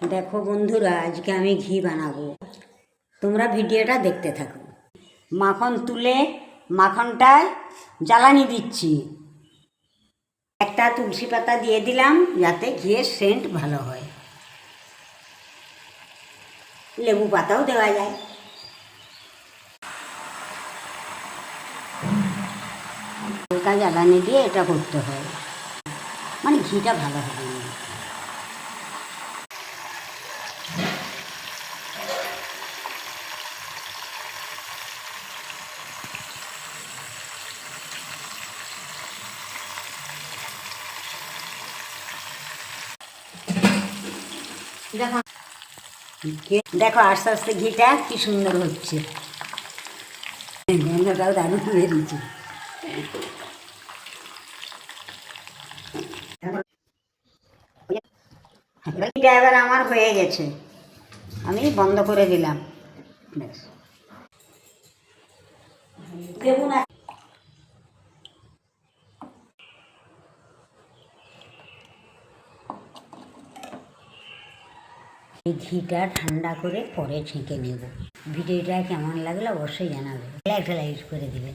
দেখো বন্ধুরা, আজকে আমি ঘি বানাবো। তোমরা ভিডিওটা দেখতে থাকো। মাখন তুলে মাখনটায় জ্বালানি দিচ্ছি। একটা তুলসী পাতা দিয়ে দিলাম যাতে ঘিয়ের সেন্ট ভালো হয়। লেবু পাতাও দেওয়া যায়। হালকা জ্বালানি দিয়ে এটা করতে হয়, মানে ঘিটা ভালো হবে। দেখো দেখো আস্তে আস্তে ঘিটা কি সুন্দর হচ্ছে। গন্ধটাও দারুণ বেরিয়েছে। ঘিটা এবার আমার হয়ে গেছে, আমি বন্ধ করে দিলাম। ব্যাস। দেখুন এই ঘিটা ঠান্ডা করে পরে ছেঁকে নেব। ভিডিওটা কেমন লাগলো অবশ্যই জানাবে, লাইক করে দিবেন।